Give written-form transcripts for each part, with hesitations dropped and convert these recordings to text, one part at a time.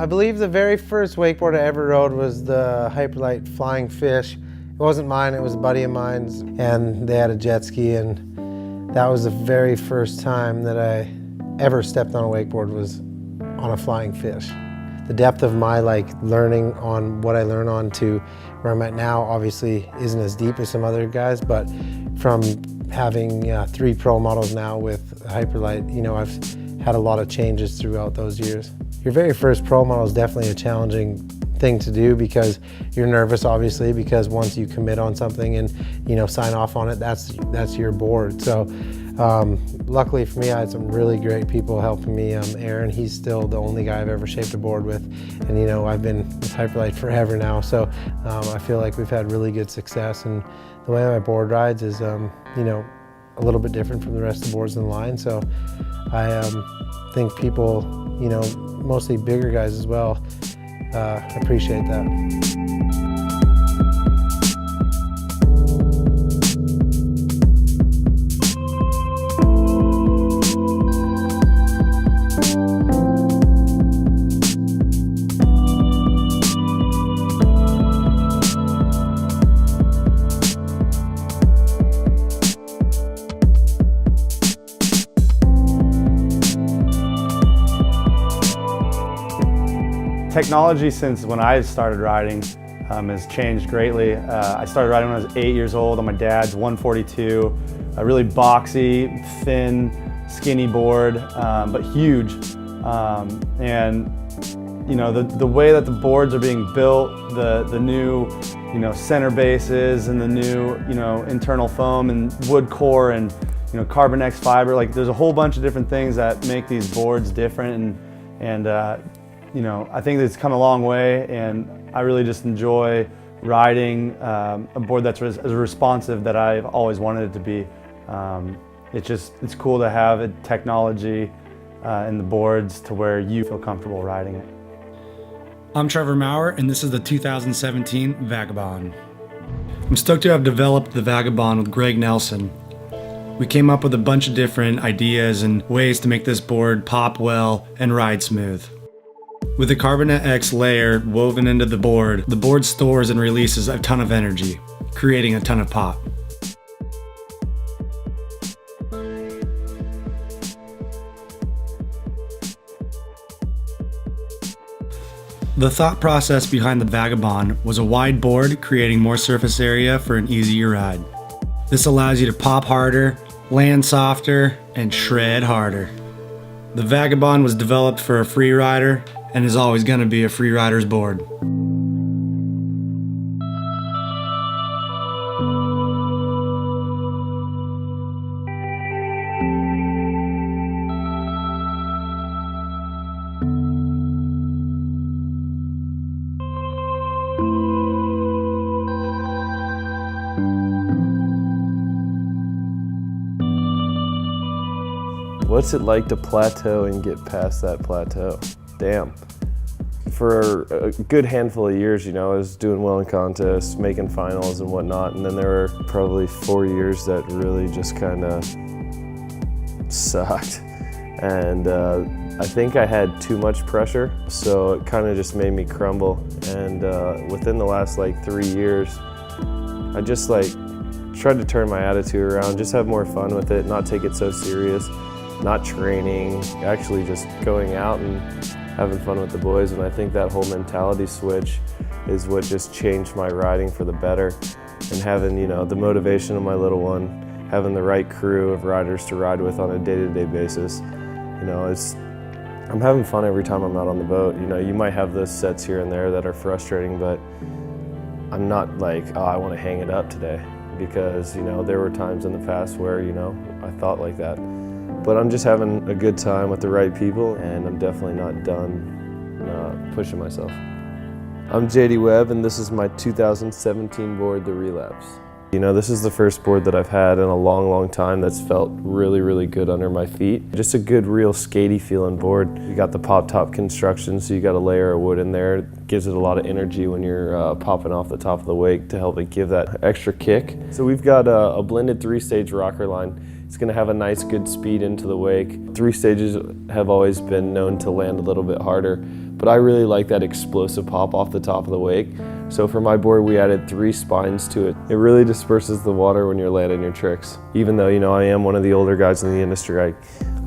I believe the very first wakeboard I ever rode was the Hyperlight Flying Fish. It wasn't mine, it was a buddy of mine's, and they had a jet ski, and that was the very first time that I ever stepped on a wakeboard was on a flying fish. The depth of my learning on what I learn on to where I'm at now obviously isn't as deep as some other guys, but from having 3 pro models now with Hyperlight, you know, I've had a lot of changes throughout those years. Your very first pro model is definitely a challenging thing to do because you're nervous, obviously, because once you commit on something and, you know, sign off on it, that's your board. So luckily for me, I had some really great people helping me. Aaron, he's still the only guy I've ever shaped a board with, and you know, I've been with Hyperlight forever now, so I feel like we've had really good success, and the way my board rides is you know, a little bit different from the rest of the boards in the line. So I think people, you know, mostly bigger guys as well, appreciate that. Technology since when I started riding has changed greatly. I started riding when I was 8 years old on my dad's 142, a really boxy, thin, skinny board, but huge. And you know, the way that the boards are being built, the new, you know, center bases and the new, you know, internal foam and wood core and, you know, Carbon X fiber, like there's a whole bunch of different things that make these boards different, and you know, I think it's come a long way, and I really just enjoy riding a board that's as responsive that I've always wanted it to be. It's cool to have a technology in the boards to where you feel comfortable riding it. I'm Trevor Maurer, and this is the 2017 Vagabond. I'm stoked to have developed the Vagabond with Greg Nelson. We came up with a bunch of different ideas and ways to make this board pop well and ride smooth. With the Carbon X layer woven into the board stores and releases a ton of energy, creating a ton of pop. The thought process behind the Vagabond was a wide board creating more surface area for an easier ride. This allows you to pop harder, land softer, and shred harder. The Vagabond was developed for a free rider and is always going to be a free rider's board. What's it like to plateau and get past that plateau? Damn. For a good handful of years, you know, I was doing well in contests, making finals and whatnot, and then there were probably 4 years that really just kind of sucked. And I think I had too much pressure, so it kind of just made me crumble. And within the last 3 years, I just tried to turn my attitude around, just have more fun with it, not take it so serious, not training, actually just going out and having fun with the boys. And I think that whole mentality switch is what just changed my riding for the better. And having, you know, the motivation of my little one, having the right crew of riders to ride with on a day-to-day basis, you know, I'm having fun every time I'm out on the boat. You know, you might have those sets here and there that are frustrating, but I'm not like, oh, I want to hang it up today, because, you know, there were times in the past where, you know, I thought like that. But I'm just having a good time with the right people, and I'm definitely not done pushing myself. I'm JD Webb, and this is my 2017 board, the Relapse. You know, this is the first board that I've had in a long, long time that's felt really, really good under my feet. Just a good, real skatey feeling board. You got the pop top construction, so you got a layer of wood in there. It gives it a lot of energy when you're popping off the top of the wake to help it give that extra kick. So we've got a blended 3-stage rocker line. It's going to have a nice, good speed into the wake. 3 stages have always been known to land a little bit harder, but I really like that explosive pop off the top of the wake. So for my board, we added 3 spines to it. It really disperses the water when you're landing your tricks. Even though, I am one of the older guys in the industry,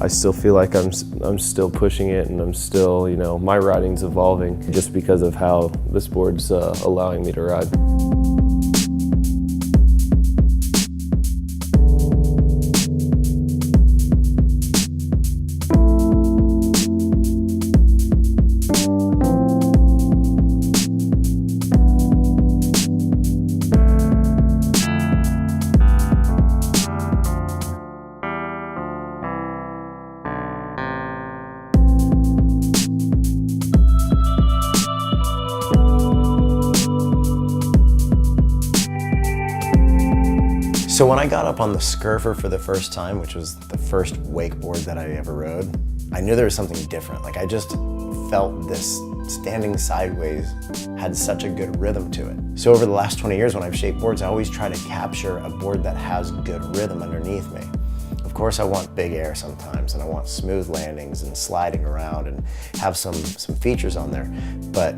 I still feel like I'm still pushing it, and I'm still, my riding's evolving just because of how this board's allowing me to ride. So when I got up on the Scurfer for the first time, which was the first wakeboard that I ever rode, I knew there was something different. I just felt this standing sideways had such a good rhythm to it. So over the last 20 years when I've shaped boards, I always try to capture a board that has good rhythm underneath me. Of course I want big air sometimes, and I want smooth landings and sliding around and have some features on there. But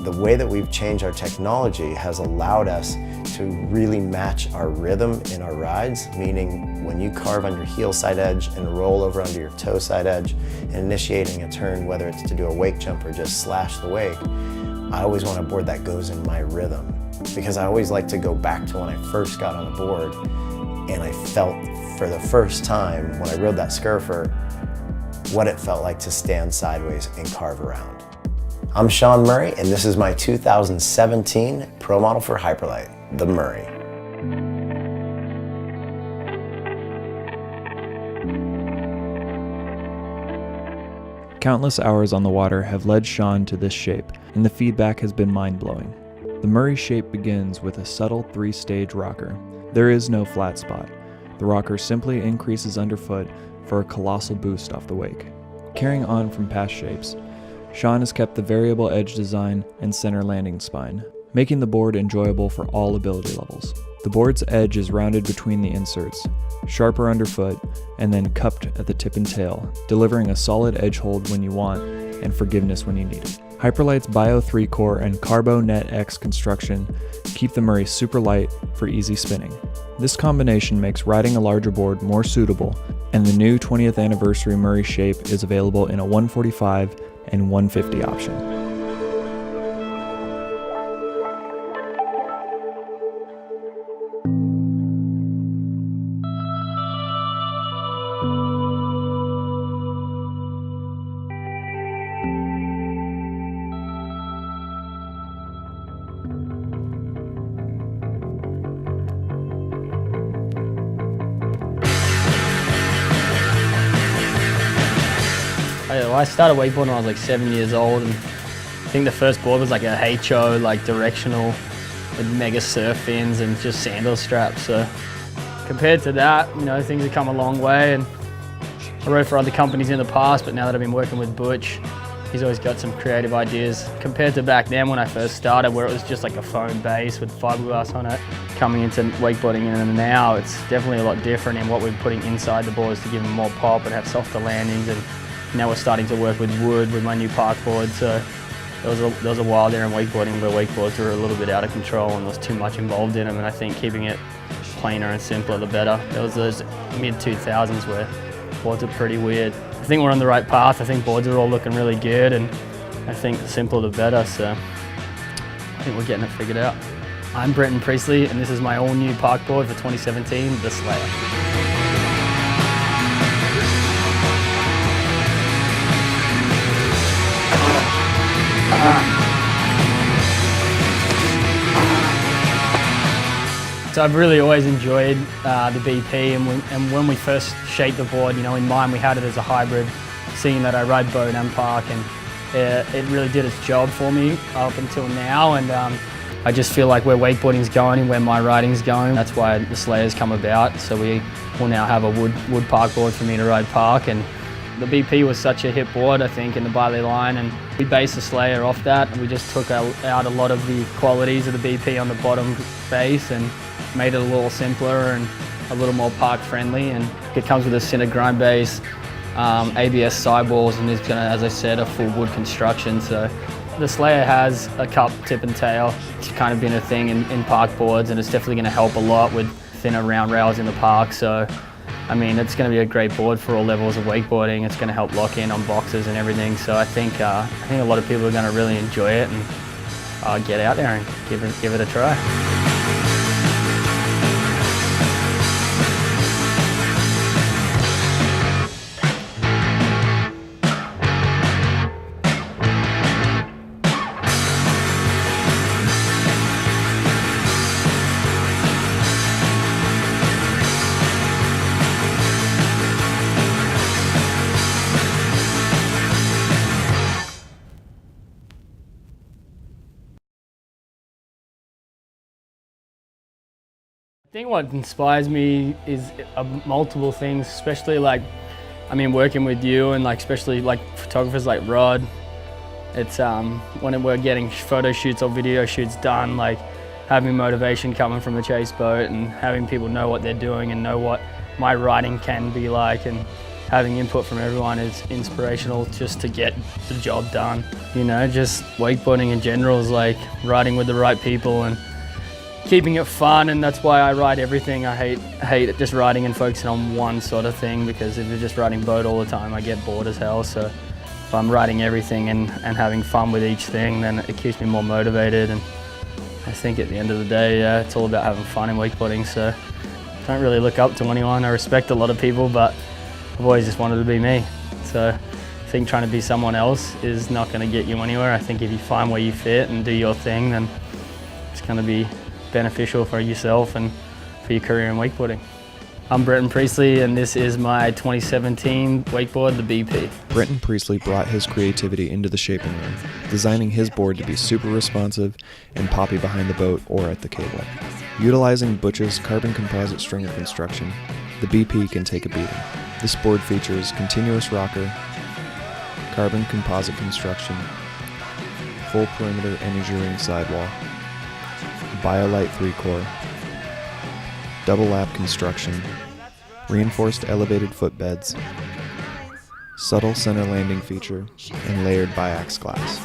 the way that we've changed our technology has allowed us to really match our rhythm in our rides, meaning when you carve on your heel side edge and roll over onto your toe side edge and initiating a turn, whether it's to do a wake jump or just slash the wake, I always want a board that goes in my rhythm, because I always like to go back to when I first got on the board and I felt for the first time when I rode that Scurfer what it felt like to stand sideways and carve around. I'm Sean Murray, and this is my 2017 Pro Model for Hyperlite, the Murray. Countless hours on the water have led Sean to this shape, and the feedback has been mind-blowing. The Murray shape begins with a subtle 3-stage rocker. There is no flat spot. The rocker simply increases underfoot for a colossal boost off the wake. Carrying on from past shapes, Sean has kept the variable edge design and center landing spine, making the board enjoyable for all ability levels. The board's edge is rounded between the inserts, sharper underfoot, and then cupped at the tip and tail, delivering a solid edge hold when you want and forgiveness when you need it. Hyperlite's Bio 3-core and Carbo Net X construction keep the Murray super light for easy spinning. This combination makes riding a larger board more suitable, and the new 20th anniversary Murray shape is available in a 145 and 150 option. I started wakeboarding when I was like 7 years old, and I think the first board was like a HO, like directional, with mega surf fins and just sandal straps. So compared to that, things have come a long way, and I rode for other companies in the past, but now that I've been working with Butch, he's always got some creative ideas. Compared to back then when I first started, where it was just like a foam base with fiberglass on it, coming into wakeboarding, and now it's definitely a lot different in what we're putting inside the boards to give them more pop and have softer landings. And now we're starting to work with wood with my new park board. So there was a while there in wakeboarding where wakeboards were a little bit out of control and there was too much involved in them, and I think keeping it plainer and simpler the better. There was those mid-2000s where boards are pretty weird. I think we're on the right path. I think boards are all looking really good, and I think the simpler the better, so I think we're getting it figured out. I'm Brenton Priestley, and this is my all-new park board for 2017, the Slayer. So I've really always enjoyed the BP, and when we first shaped the board, in mind we had it as a hybrid, seeing that I ride boat and park, and it really did its job for me up until now, and I just feel like where wakeboarding's going and where my riding's going, that's why the Slayer's come about. So we will now have a wood park board for me to ride park, and the BP was such a hit board, I think, in the Barley line, and we based the Slayer off that, and we just took out a lot of the qualities of the BP on the bottom base and made it a little simpler and a little more park friendly. And it comes with a center grind base, ABS sidewalls, and it's gonna, as I said, a full wood construction. So the Slayer has a cup, tip and tail. It's kind of been a thing in park boards, and it's definitely gonna help a lot with thinner round rails in the park. So I mean, it's going to be a great board for all levels of wakeboarding. It's going to help lock in on boxes and everything. So I think a lot of people are going to really enjoy it and get out there and give it a try. I think what inspires me is multiple things, especially working with you and especially photographers like Rod. It's when we're getting photo shoots or video shoots done, having motivation coming from the chase boat and having people know what they're doing and know what my riding can be like, and having input from everyone is inspirational just to get the job done. You know, just wakeboarding in general is like riding with the right people and keeping it fun, and that's why I ride everything. I hate just riding and focusing on one sort of thing, because if you're just riding boat all the time, I get bored as hell. So if I'm riding everything and having fun with each thing, then it keeps me more motivated. And I think at the end of the day, yeah, it's all about having fun in wakeboarding. So I don't really look up to anyone. I respect a lot of people, but I've always just wanted to be me. So I think trying to be someone else is not going to get you anywhere. I think if you find where you fit and do your thing, then it's going to be beneficial for yourself and for your career in wakeboarding. I'm Brenton Priestley, and this is my 2017 wakeboard, the BP. Brenton Priestley brought his creativity into the shaping room, designing his board to be super responsive and poppy behind the boat or at the cable. Utilizing Butch's carbon composite stringer construction, the BP can take a beating. This board features continuous rocker, carbon composite construction, full perimeter energy ring sidewall, BioLite 3-core, double lap construction, reinforced elevated footbeds, subtle center landing feature, and layered biax glass.